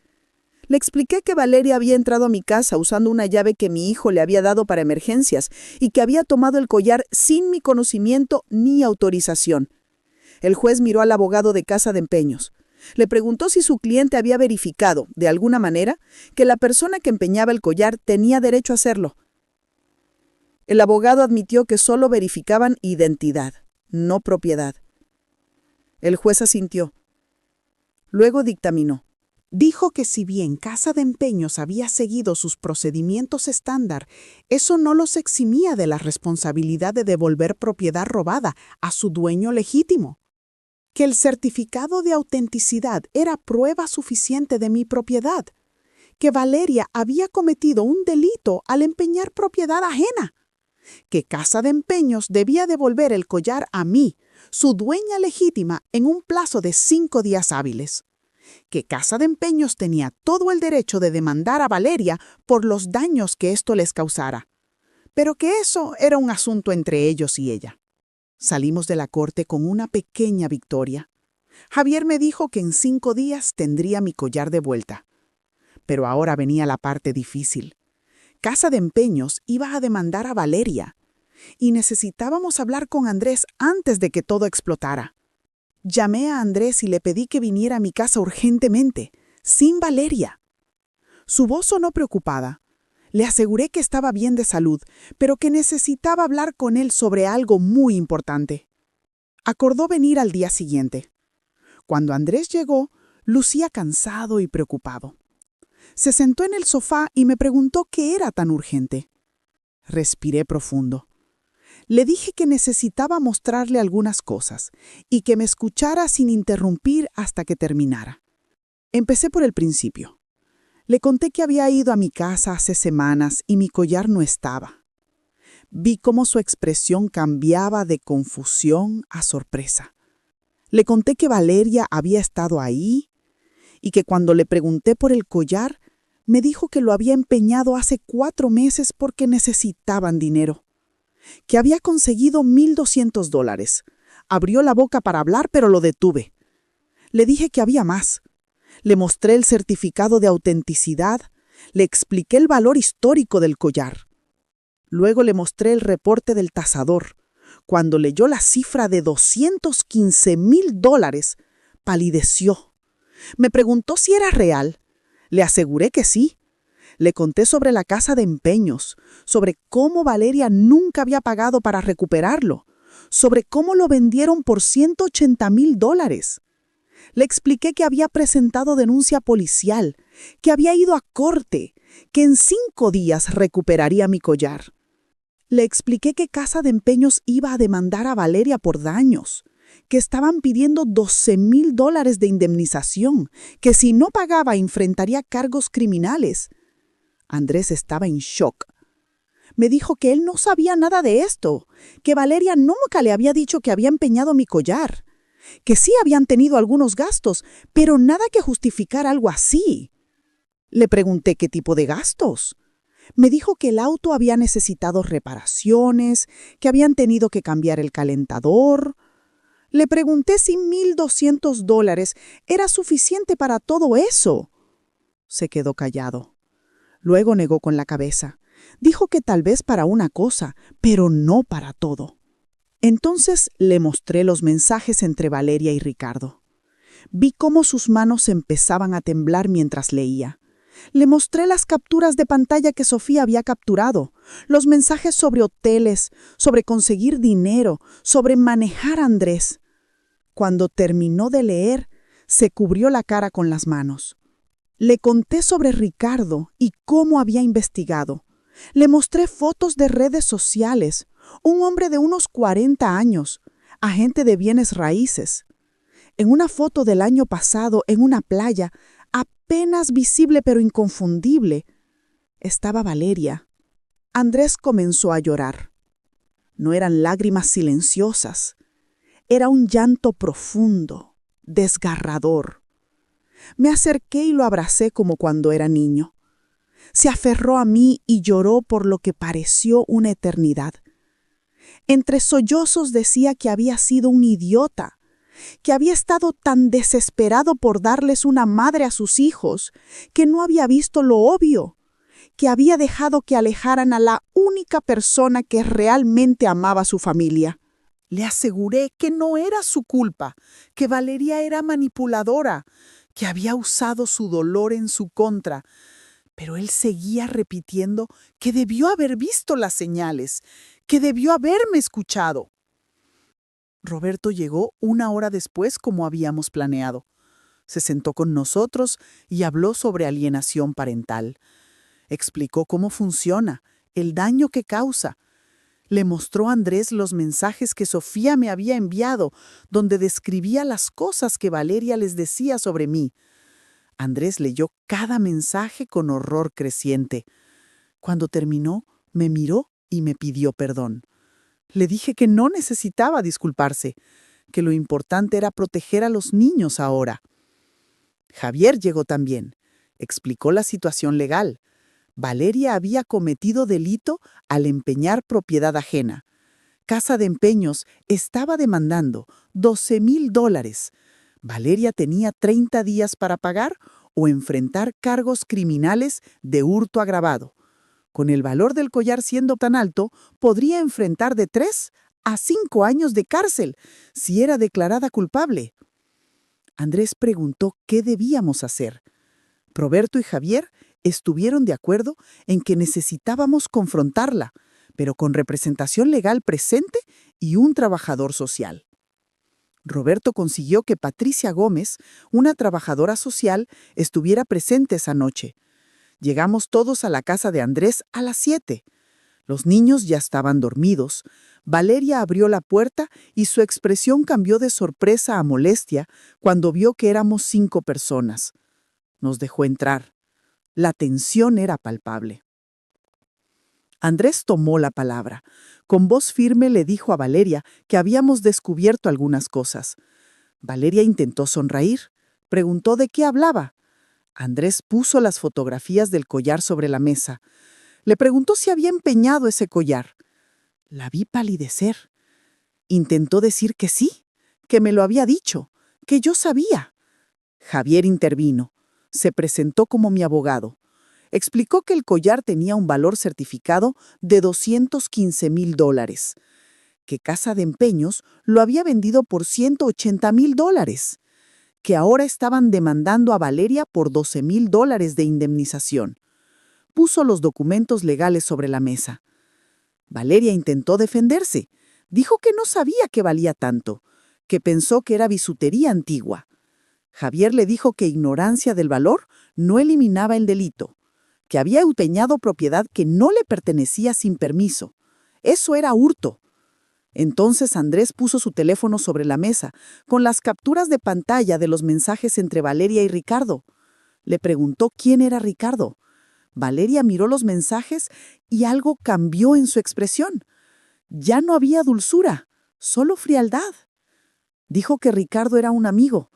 Le expliqué que Valeria había entrado a mi casa usando una llave que mi hijo le había dado para emergencias y que había tomado el collar sin mi conocimiento ni autorización. El juez miró al abogado de casa de empeños. Le preguntó si su cliente había verificado, de alguna manera, que la persona que empeñaba el collar tenía derecho a hacerlo. El abogado admitió que solo verificaban identidad, no propiedad. El juez asintió. Luego dictaminó. Dijo que si bien Casa de Empeños había seguido sus procedimientos estándar, eso no los eximía de la responsabilidad de devolver propiedad robada a su dueño legítimo. Que el certificado de autenticidad era prueba suficiente de mi propiedad. Que Valeria había cometido un delito al empeñar propiedad ajena. Que Casa de Empeños debía devolver el collar a mí, su dueña legítima, en un plazo de 5 días hábiles. Que Casa de Empeños tenía todo el derecho de demandar a Valeria por los daños que esto les causara, pero que eso era un asunto entre ellos y ella. Salimos de la corte con una pequeña victoria. Javier me dijo que en 5 días tendría mi collar de vuelta. Pero ahora venía la parte difícil. Casa de Empeños iba a demandar a Valeria, y necesitábamos hablar con Andrés antes de que todo explotara. Llamé a Andrés y le pedí que viniera a mi casa urgentemente, sin Valeria. Su voz sonó preocupada. Le aseguré que estaba bien de salud, pero que necesitaba hablar con él sobre algo muy importante. Acordó venir al día siguiente. Cuando Andrés llegó, lucía cansado y preocupado. Se sentó en el sofá y me preguntó qué era tan urgente. Respiré profundo. Le dije que necesitaba mostrarle algunas cosas y que me escuchara sin interrumpir hasta que terminara. Empecé por el principio. Le conté que había ido a mi casa hace semanas y mi collar no estaba. Vi cómo su expresión cambiaba de confusión a sorpresa. Le conté que Valeria había estado ahí y que cuando le pregunté por el collar, me dijo que lo había empeñado hace 4 meses porque necesitaban dinero. Que había conseguido $1,200. Abrió la boca para hablar, pero lo detuve. Le dije que había más. Le mostré el certificado de autenticidad, le expliqué el valor histórico del collar. Luego le mostré el reporte del tasador. Cuando leyó la cifra de $215,000, palideció. Me preguntó si era real. Le aseguré que sí. Le conté sobre la casa de empeños, sobre cómo Valeria nunca había pagado para recuperarlo, sobre cómo lo vendieron por $180,000. Le expliqué que había presentado denuncia policial, que había ido a corte, que en 5 días recuperaría mi collar. Le expliqué que Casa de Empeños iba a demandar a Valeria por daños, que estaban pidiendo $12,000 de indemnización, que si no pagaba enfrentaría cargos criminales. Andrés estaba en shock. Me dijo que él no sabía nada de esto, que Valeria nunca le había dicho que había empeñado mi collar. que sí habían tenido algunos gastos, pero nada que justificar algo así. Le pregunté qué tipo de gastos. Me dijo que el auto había necesitado reparaciones, que habían tenido que cambiar el calentador. Le pregunté si $1,200 era suficiente para todo eso. Se quedó callado. Luego negó con la cabeza. Dijo que tal vez para una cosa, pero no para todo. Entonces le mostré los mensajes entre Valeria y Ricardo. Vi cómo sus manos empezaban a temblar mientras leía. Le mostré las capturas de pantalla que Sofía había capturado, los mensajes sobre hoteles, sobre conseguir dinero, sobre manejar a Andrés. Cuando terminó de leer, se cubrió la cara con las manos. Le conté sobre Ricardo y cómo había investigado. Le mostré fotos de redes sociales, un hombre de unos 40 años, agente de bienes raíces. En una foto del año pasado, en una playa, apenas visible pero inconfundible, estaba Valeria. Andrés comenzó a llorar. No eran lágrimas silenciosas, era un llanto profundo, desgarrador. Me acerqué y lo abracé como cuando era niño. Se aferró a mí y lloró por lo que pareció una eternidad. Entre sollozos decía que había sido un idiota, que había estado tan desesperado por darles una madre a sus hijos, que no había visto lo obvio, que había dejado que alejaran a la única persona que realmente amaba a su familia. Le aseguré que no era su culpa, que Valeria era manipuladora, que había usado su dolor en su contra, pero él seguía repitiendo que debió haber visto las señales, que debió haberme escuchado. Roberto llegó 1 hora después como habíamos planeado. Se sentó con nosotros y habló sobre alienación parental. Explicó cómo funciona, el daño que causa. Le mostró a Andrés los mensajes que Sofía me había enviado, donde describía las cosas que Valeria les decía sobre mí. Andrés leyó cada mensaje con horror creciente. Cuando terminó, me miró y me pidió perdón. Le dije que no necesitaba disculparse, que lo importante era proteger a los niños ahora. Javier llegó también. Explicó la situación legal. Valeria había cometido delito al empeñar propiedad ajena. Casa de Empeños estaba demandando $12,000. Valeria tenía 30 días para pagar o enfrentar cargos criminales de hurto agravado. Con el valor del collar siendo tan alto, podría enfrentar de 3 a 5 años de cárcel si era declarada culpable. Andrés preguntó qué debíamos hacer. Roberto y Javier estuvieron de acuerdo en que necesitábamos confrontarla, pero con representación legal presente y un trabajador social. Roberto consiguió que Patricia Gómez, una trabajadora social, estuviera presente esa noche. Llegamos todos a la casa de Andrés a las 7. Los niños ya estaban dormidos. Valeria abrió la puerta y su expresión cambió de sorpresa a molestia cuando vio que éramos 5 personas. Nos dejó entrar. La tensión era palpable. Andrés tomó la palabra. Con voz firme le dijo a Valeria que habíamos descubierto algunas cosas. Valeria intentó sonreír. Preguntó de qué hablaba. Andrés puso las fotografías del collar sobre la mesa. Le preguntó si había empeñado ese collar. La vi palidecer. Intentó decir que sí, que me lo había dicho, que yo sabía. Javier intervino. Se presentó como mi abogado. Explicó que el collar tenía un valor certificado de $215,000, que Casa de Empeños lo había vendido por $180,000, que ahora estaban demandando a Valeria por $12,000 de indemnización. Puso los documentos legales sobre la mesa. Valeria intentó defenderse. Dijo que no sabía que valía tanto, que pensó que era bisutería antigua. Javier le dijo que ignorancia del valor no eliminaba el delito, que había empeñado propiedad que no le pertenecía sin permiso. Eso era hurto. Entonces Andrés puso su teléfono sobre la mesa, con las capturas de pantalla de los mensajes entre Valeria y Ricardo. Le preguntó quién era Ricardo. Valeria miró los mensajes y algo cambió en su expresión. Ya no había dulzura, solo frialdad. Dijo que Ricardo era un amigo.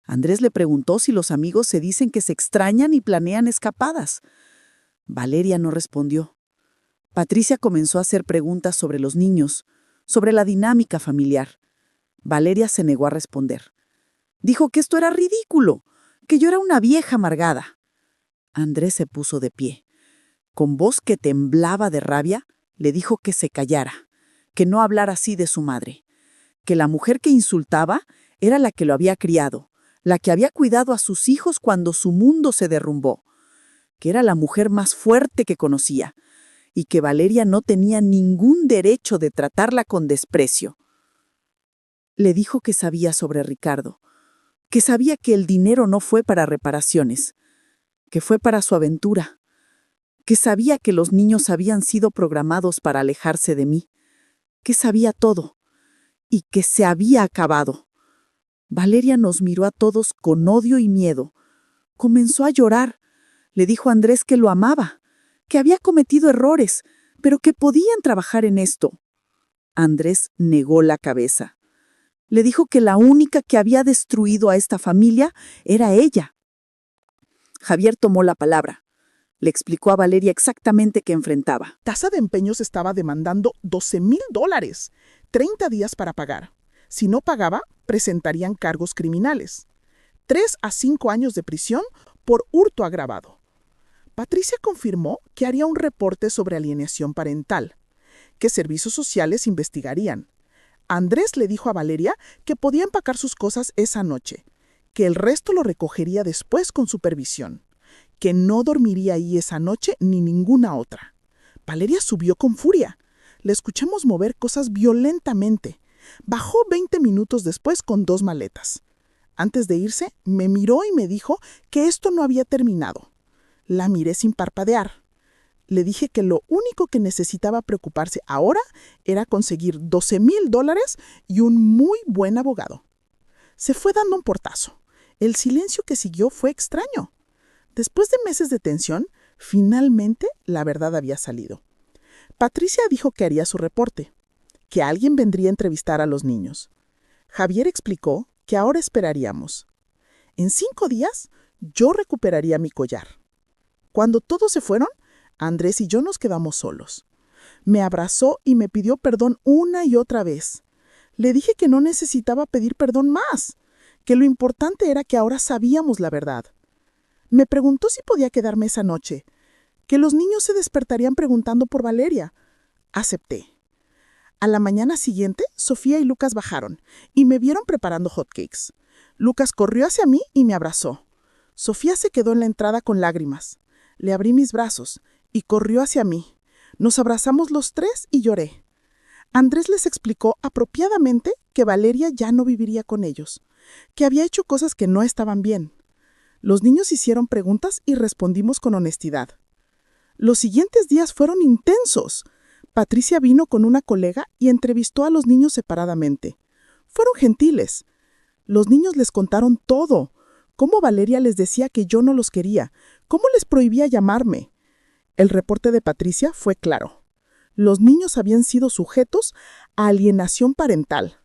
Andrés le preguntó si los amigos se dicen que se extrañan y planean escapadas. Valeria no respondió. Patricia comenzó a hacer preguntas sobre los niños, sobre la dinámica familiar. Valeria se negó a responder. Dijo que esto era ridículo, que yo era una vieja amargada. Andrés se puso de pie. Con voz que temblaba de rabia, le dijo que se callara, que no hablara así de su madre, que la mujer que insultaba era la que lo había criado, la que había cuidado a sus hijos cuando su mundo se derrumbó, que era la mujer más fuerte que conocía, y que Valeria no tenía ningún derecho de tratarla con desprecio. Le dijo que sabía sobre Ricardo, que sabía que el dinero no fue para reparaciones, que fue para su aventura, que sabía que los niños habían sido programados para alejarse de mí, que sabía todo, y que se había acabado. Valeria nos miró a todos con odio y miedo. Comenzó a llorar. Le dijo a Andrés que lo amaba, que había cometido errores, pero que podían trabajar en esto. Andrés negó la cabeza. Le dijo que la única que había destruido a esta familia era ella. Javier tomó la palabra. Le explicó a Valeria exactamente qué enfrentaba. Casa de Empeños estaba demandando $12,000, 30 días para pagar. Si no pagaba, presentarían cargos criminales. 3 a 5 años de prisión por hurto agravado. Patricia confirmó que haría un reporte sobre alienación parental, que servicios sociales investigarían. Andrés le dijo a Valeria que podía empacar sus cosas esa noche, que el resto lo recogería después con supervisión, que no dormiría ahí esa noche ni ninguna otra. Valeria subió con furia. Le escuchamos mover cosas violentamente. Bajó 20 minutos después con 2 maletas. Antes de irse, me miró y me dijo que esto no había terminado. La miré sin parpadear. Le dije que lo único que necesitaba preocuparse ahora era conseguir $12,000 y un muy buen abogado. Se fue dando un portazo. El silencio que siguió fue extraño. Después de meses de tensión, finalmente la verdad había salido. Patricia dijo que haría su reporte, que alguien vendría a entrevistar a los niños. Javier explicó que ahora esperaríamos. En 5 días, yo recuperaría mi collar. Cuando todos se fueron, Andrés y yo nos quedamos solos. Me abrazó y me pidió perdón una y otra vez. Le dije que no necesitaba pedir perdón más, que lo importante era que ahora sabíamos la verdad. Me preguntó si podía quedarme esa noche, que los niños se despertarían preguntando por Valeria. Acepté. A la mañana siguiente, Sofía y Lucas bajaron y me vieron preparando hotcakes. Lucas corrió hacia mí y me abrazó. Sofía se quedó en la entrada con lágrimas. Le abrí mis brazos y corrió hacia mí. Nos abrazamos los 3 y lloré. Andrés les explicó apropiadamente que Valeria ya no viviría con ellos, que había hecho cosas que no estaban bien. Los niños hicieron preguntas y respondimos con honestidad. Los siguientes días fueron intensos. Patricia vino con una colega y entrevistó a los niños separadamente. Fueron gentiles. Los niños les contaron todo. Cómo Valeria les decía que yo no los quería, cómo les prohibía llamarme. El reporte de Patricia fue claro. Los niños habían sido sujetos a alienación parental.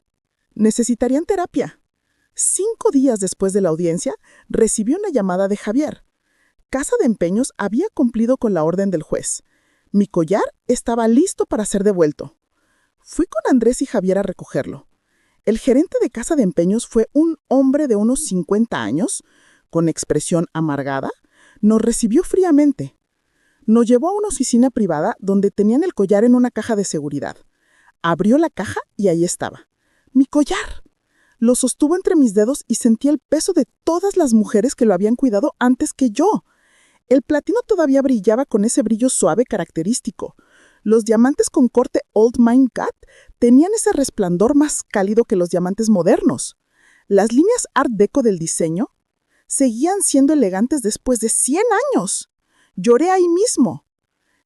Necesitarían terapia. 5 días después de la audiencia, recibí una llamada de Javier. Casa de Empeños había cumplido con la orden del juez. Mi collar estaba listo para ser devuelto. Fui con Andrés y Javier a recogerlo. El gerente de Casa de Empeños fue un hombre de unos 50 años, con expresión amargada. Nos recibió fríamente. Nos llevó a una oficina privada donde tenían el collar en una caja de seguridad. Abrió la caja y ahí estaba. ¡Mi collar! Lo sostuvo entre mis dedos y sentí el peso de todas las mujeres que lo habían cuidado antes que yo. El platino todavía brillaba con ese brillo suave característico. Los diamantes con corte Old Mine Cut tenían ese resplandor más cálido que los diamantes modernos. Las líneas Art Deco del diseño seguían siendo elegantes después de 100 años. Lloré ahí mismo.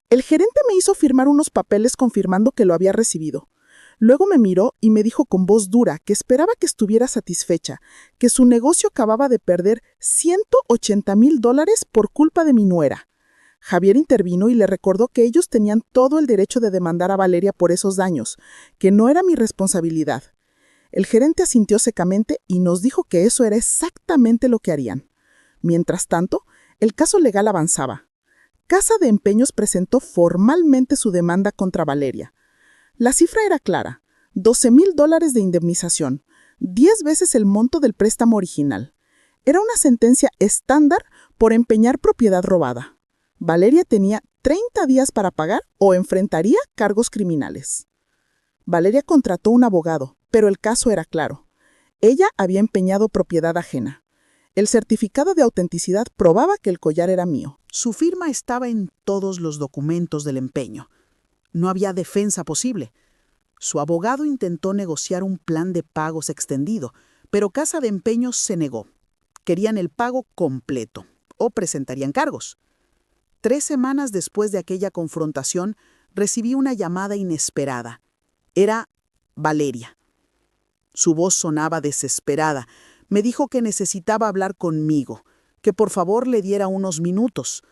El gerente me hizo firmar unos papeles confirmando que lo había recibido. Luego me miró y me dijo con voz dura que esperaba que estuviera satisfecha, que su negocio acababa de perder $180,000 por culpa de mi nuera. Javier intervino y le recordó que ellos tenían todo el derecho de demandar a Valeria por esos daños, que no era mi responsabilidad. El gerente asintió secamente y nos dijo que eso era exactamente lo que harían. Mientras tanto, el caso legal avanzaba. Casa de Empeños presentó formalmente su demanda contra Valeria. La cifra era clara: $12,000 de indemnización, 10 veces el monto del préstamo original. Era una sentencia estándar por empeñar propiedad robada. Valeria tenía 30 días para pagar o enfrentaría cargos criminales. Valeria contrató un abogado, pero el caso era claro. Ella había empeñado propiedad ajena. El certificado de autenticidad probaba que el collar era mío. Su firma estaba en todos los documentos del empeño. No había defensa posible. Su abogado intentó negociar un plan de pagos extendido, pero Casa de Empeños se negó. Querían el pago completo o presentarían cargos. 3 semanas después de aquella confrontación, recibí una llamada inesperada. Era Valeria. Su voz sonaba desesperada. Me dijo que necesitaba hablar conmigo, que por favor le diera unos minutos.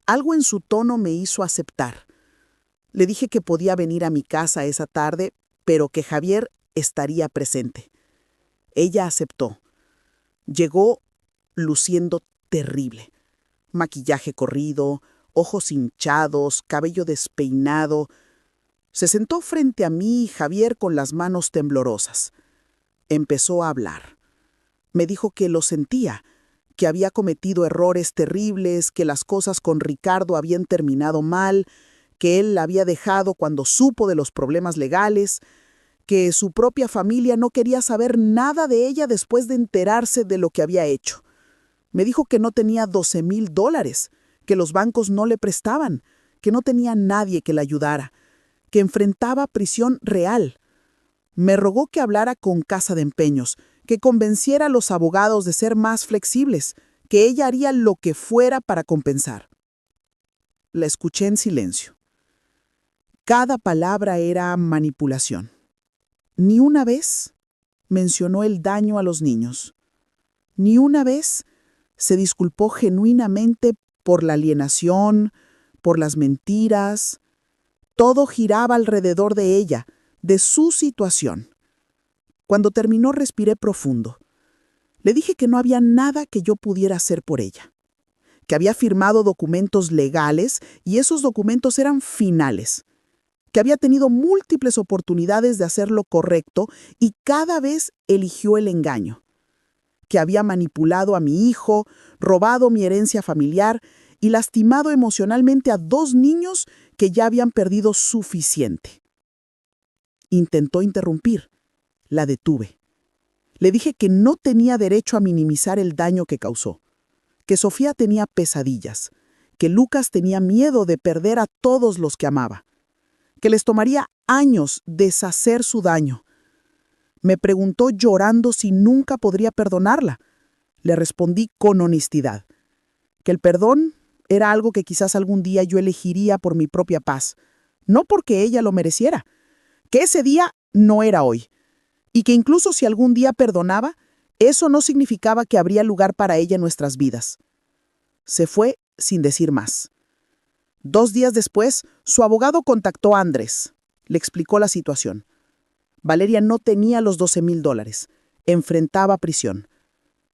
Algo en su tono me hizo aceptar. Le dije que podía venir a mi casa esa tarde, pero que Javier estaría presente. Ella aceptó. Llegó luciendo terrible. Maquillaje corrido, ojos hinchados, cabello despeinado. Se sentó frente a mí y Javier con las manos temblorosas. Empezó a hablar. Me dijo que lo sentía, que había cometido errores terribles, que las cosas con Ricardo habían terminado mal, que él la había dejado cuando supo de los problemas legales, que su propia familia no quería saber nada de ella después de enterarse de lo que había hecho. Me dijo que no tenía $12,000, que los bancos no le prestaban, que no tenía nadie que la ayudara, que enfrentaba prisión real. Me rogó que hablara con Casa de Empeños, que convenciera a los abogados de ser más flexibles, que ella haría lo que fuera para compensar. La escuché en silencio. Cada palabra era manipulación. Ni una vez mencionó el daño a los niños. Ni una vez se disculpó genuinamente por la alienación, por las mentiras. Todo giraba alrededor de ella, de su situación. Cuando terminó, respiré profundo. Le dije que no había nada que yo pudiera hacer por ella, que había firmado documentos legales y esos documentos eran finales, que había tenido múltiples oportunidades de hacer lo correcto y cada vez eligió el engaño, que había manipulado a mi hijo, robado mi herencia familiar y lastimado emocionalmente a 2 niños que ya habían perdido suficiente. Intentó interrumpir. La detuve. Le dije que no tenía derecho a minimizar el daño que causó, que Sofía tenía pesadillas, que Lucas tenía miedo de perder a todos los que amaba, que les tomaría años deshacer su daño. Me preguntó llorando si nunca podría perdonarla. Le respondí con honestidad, que el perdón era algo que quizás algún día yo elegiría por mi propia paz, no porque ella lo mereciera, que ese día no era hoy, y que incluso si algún día perdonaba, eso no significaba que habría lugar para ella en nuestras vidas. Se fue sin decir más. 2 días después, su abogado contactó a Andrés. Le explicó la situación. Valeria no tenía los $12,000. Enfrentaba prisión.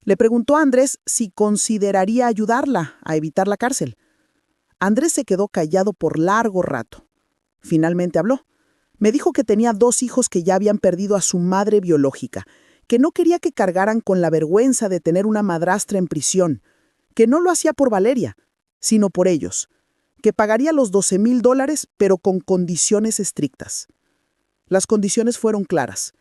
Le preguntó a Andrés si consideraría ayudarla a evitar la cárcel. Andrés se quedó callado por largo rato. Finalmente habló. Me dijo que tenía 2 hijos que ya habían perdido a su madre biológica, que no quería que cargaran con la vergüenza de tener una madrastra en prisión, que no lo hacía por Valeria, sino por ellos, que pagaría los $12,000, pero con condiciones estrictas. Las condiciones fueron claras.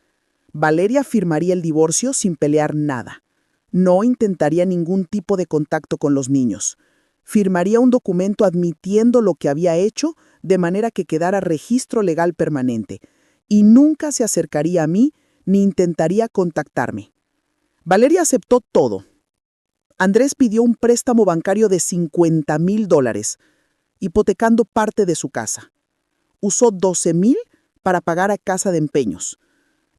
Valeria firmaría el divorcio sin pelear nada. No intentaría ningún tipo de contacto con los niños. Firmaría un documento admitiendo lo que había hecho de manera que quedara registro legal permanente, y nunca se acercaría a mí ni intentaría contactarme. Valeria aceptó todo. Andrés pidió un préstamo bancario de $50,000, hipotecando parte de su casa. Usó $12,000 para pagar a Casa de Empeños.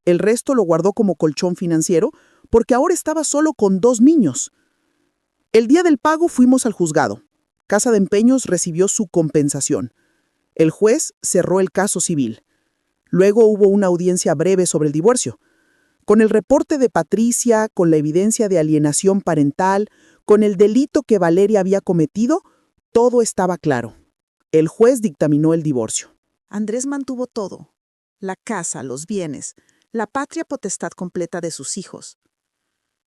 El resto lo guardó como colchón financiero porque ahora estaba solo con 2 niños. El día del pago fuimos al juzgado. Casa de Empeños recibió su compensación. El juez cerró el caso civil. Luego hubo una audiencia breve sobre el divorcio. Con el reporte de Patricia, con la evidencia de alienación parental, con el delito que Valeria había cometido, todo estaba claro. El juez dictaminó el divorcio. Andrés mantuvo todo: la casa, los bienes, la patria potestad completa de sus hijos.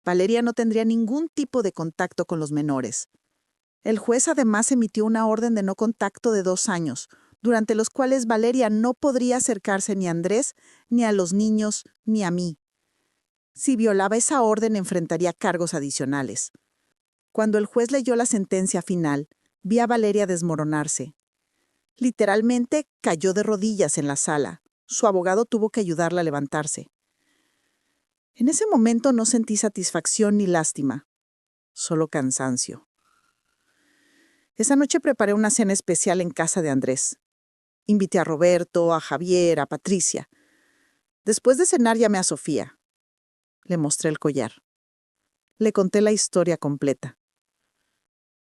Valeria no tendría ningún tipo de contacto con los menores. El juez además emitió una orden de no contacto de 2 años, durante los cuales Valeria no podría acercarse ni a Andrés, ni a los niños, ni a mí. Si violaba esa orden, enfrentaría cargos adicionales. Cuando el juez leyó la sentencia final, vi a Valeria desmoronarse. Literalmente cayó de rodillas en la sala. Su abogado tuvo que ayudarla a levantarse. En ese momento no sentí satisfacción ni lástima, solo cansancio. Esa noche preparé una cena especial en casa de Andrés. Invité a Roberto, a Javier, a Patricia. Después de cenar llamé a Sofía. Le mostré el collar. Le conté la historia completa.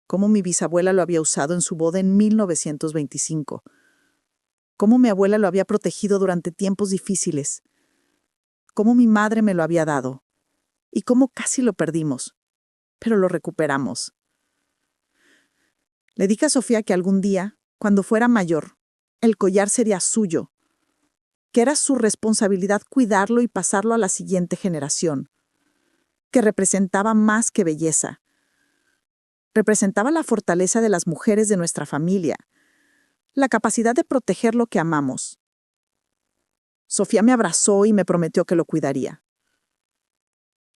Cómo mi bisabuela lo había usado en su boda en 1925. Cómo mi abuela lo había protegido durante tiempos difíciles. Cómo mi madre me lo había dado. Y cómo casi lo perdimos. Pero lo recuperamos. Le dije a Sofía que algún día, cuando fuera mayor, el collar sería suyo, que era su responsabilidad cuidarlo y pasarlo a la siguiente generación, que representaba más que belleza. Representaba la fortaleza de las mujeres de nuestra familia, la capacidad de proteger lo que amamos. Sofía me abrazó y me prometió que lo cuidaría.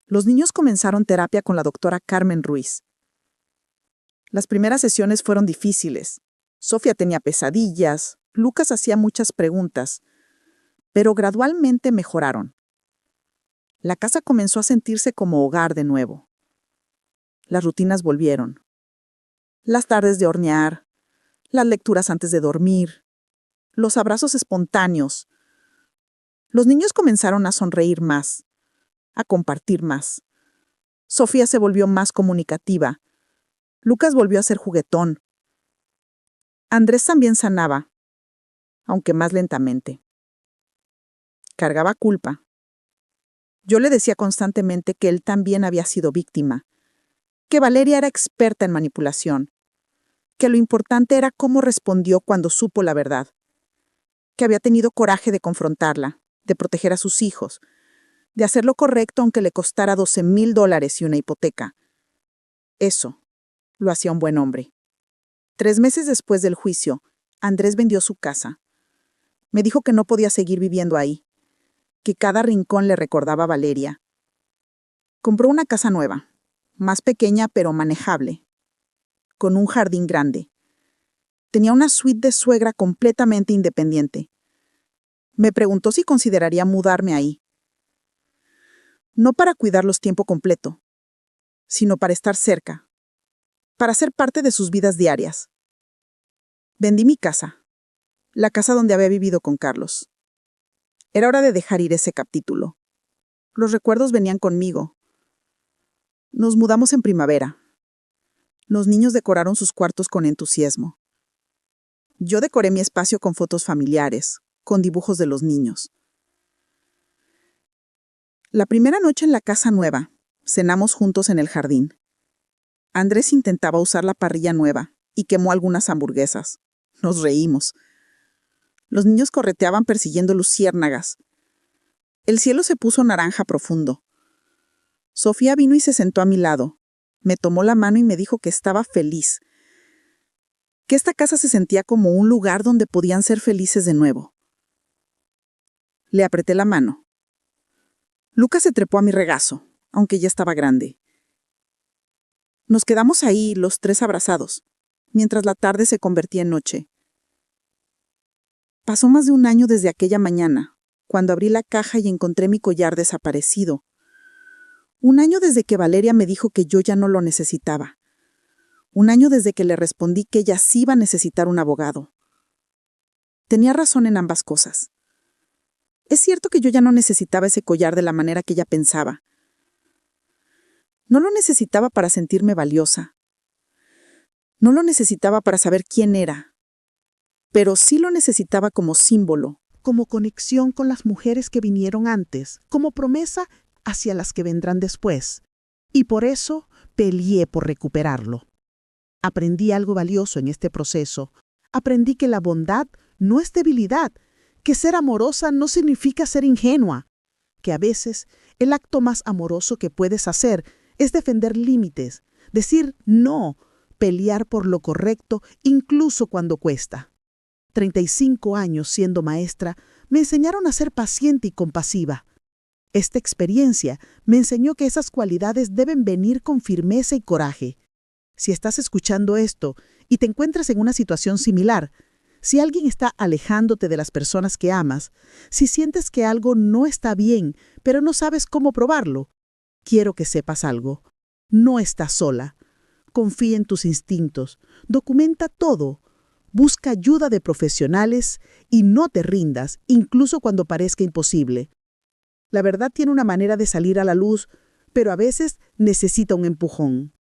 Los niños comenzaron terapia con la doctora Carmen Ruiz. Las primeras sesiones fueron difíciles. Sofía tenía pesadillas, Lucas hacía muchas preguntas, pero gradualmente mejoraron. La casa comenzó a sentirse como hogar de nuevo. Las rutinas volvieron. Las tardes de hornear, las lecturas antes de dormir, los abrazos espontáneos. Los niños comenzaron a sonreír más, a compartir más. Sofía se volvió más comunicativa. Lucas volvió a ser juguetón. Andrés también sanaba, aunque más lentamente. Cargaba culpa. Yo le decía constantemente que él también había sido víctima, que Valeria era experta en manipulación, que lo importante era cómo respondió cuando supo la verdad, que había tenido coraje de confrontarla, de proteger a sus hijos, de hacer lo correcto aunque le costara $12,000 y una hipoteca. Eso lo hacía un buen hombre. 3 meses después del juicio, Andrés vendió su casa. Me dijo que no podía seguir viviendo ahí, que cada rincón le recordaba a Valeria. Compró una casa nueva, más pequeña pero manejable, con un jardín grande. Tenía una suite de suegra completamente independiente. Me preguntó si consideraría mudarme ahí. No para cuidarlos tiempo completo, sino para estar cerca, para ser parte de sus vidas diarias. Vendí mi casa, la casa donde había vivido con Carlos. Era hora de dejar ir ese capítulo. Los recuerdos venían conmigo. Nos mudamos en primavera. Los niños decoraron sus cuartos con entusiasmo. Yo decoré mi espacio con fotos familiares, con dibujos de los niños. La primera noche en la casa nueva, cenamos juntos en el jardín. Andrés intentaba usar la parrilla nueva y quemó algunas hamburguesas. Nos reímos. Los niños correteaban persiguiendo luciérnagas. El cielo se puso naranja profundo. Sofía vino y se sentó a mi lado. Me tomó la mano y me dijo que estaba feliz, que esta casa se sentía como un lugar donde podían ser felices de nuevo. Le apreté la mano. Lucas se trepó a mi regazo, aunque ya estaba grande. Nos quedamos ahí, los 3 abrazados, mientras la tarde se convertía en noche. Pasó más de 1 año desde aquella mañana, cuando abrí la caja y encontré mi collar desaparecido. 1 año desde que Valeria me dijo que yo ya no lo necesitaba. 1 año desde que le respondí que ella sí iba a necesitar un abogado. Tenía razón en ambas cosas. Es cierto que yo ya no necesitaba ese collar de la manera que ella pensaba. No lo necesitaba para sentirme valiosa. No lo necesitaba para saber quién era. Pero sí lo necesitaba como símbolo, como conexión con las mujeres que vinieron antes, como promesa hacia las que vendrán después. Y por eso peleé por recuperarlo. Aprendí algo valioso en este proceso. Aprendí que la bondad no es debilidad, que ser amorosa no significa ser ingenua, que a veces el acto más amoroso que puedes hacer es defender límites, decir no, pelear por lo correcto incluso cuando cuesta. 35 años siendo maestra me enseñaron a ser paciente y compasiva. Esta experiencia me enseñó que esas cualidades deben venir con firmeza y coraje. Si estás escuchando esto y te encuentras en una situación similar, si alguien está alejándote de las personas que amas, si sientes que algo no está bien, pero no sabes cómo probarlo, quiero que sepas algo. No estás sola. Confía en tus instintos. Documenta todo. Busca ayuda de profesionales y no te rindas, incluso cuando parezca imposible. La verdad tiene una manera de salir a la luz, pero a veces necesita un empujón.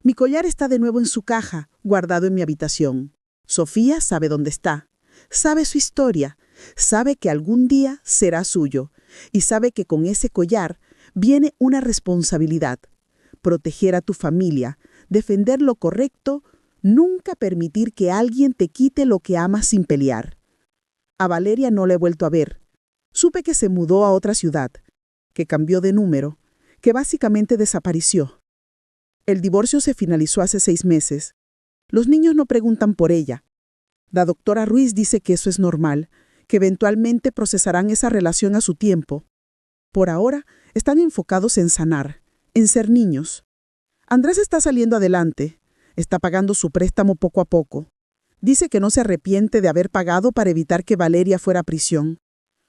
Mi collar está de nuevo en su caja, guardado en mi habitación. Sofía sabe dónde está, sabe su historia, sabe que algún día será suyo y sabe que con ese collar viene una responsabilidad: proteger a tu familia, defender lo correcto, nunca permitir que alguien te quite lo que amas sin pelear. A Valeria no la he vuelto a ver. Supe que se mudó a otra ciudad, que cambió de número, que básicamente desapareció. El divorcio se finalizó hace 6 meses. Los niños no preguntan por ella. La doctora Ruiz dice que eso es normal, que eventualmente procesarán esa relación a su tiempo. Por ahora, están enfocados en sanar, en ser niños. Andrés está saliendo adelante, está pagando su préstamo poco a poco. Dice que no se arrepiente de haber pagado para evitar que Valeria fuera a prisión.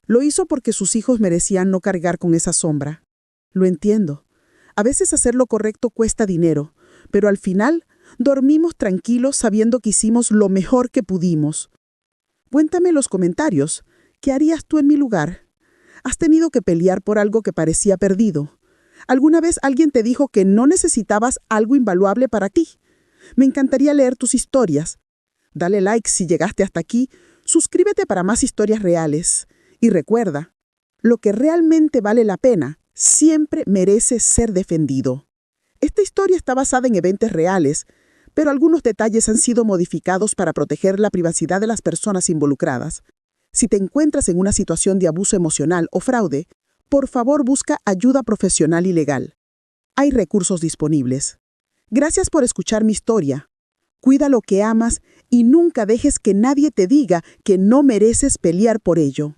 Lo hizo porque sus hijos merecían no cargar con esa sombra. Lo entiendo. A veces hacer lo correcto cuesta dinero, pero al final dormimos tranquilos sabiendo que hicimos lo mejor que pudimos. Cuéntame en los comentarios, ¿qué harías tú en mi lugar? ¿Has tenido que pelear por algo que parecía perdido? ¿Alguna vez alguien te dijo que no necesitabas algo invaluable para ti? Me encantaría leer tus historias. Dale like si llegaste hasta aquí, suscríbete para más historias reales. Y recuerda, lo que realmente vale la pena siempre merece ser defendido. Esta historia está basada en eventos reales, pero algunos detalles han sido modificados para proteger la privacidad de las personas involucradas. Si te encuentras en una situación de abuso emocional o fraude, por favor busca ayuda profesional y legal. Hay recursos disponibles. Gracias por escuchar mi historia. Cuida lo que amas y nunca dejes que nadie te diga que no mereces pelear por ello.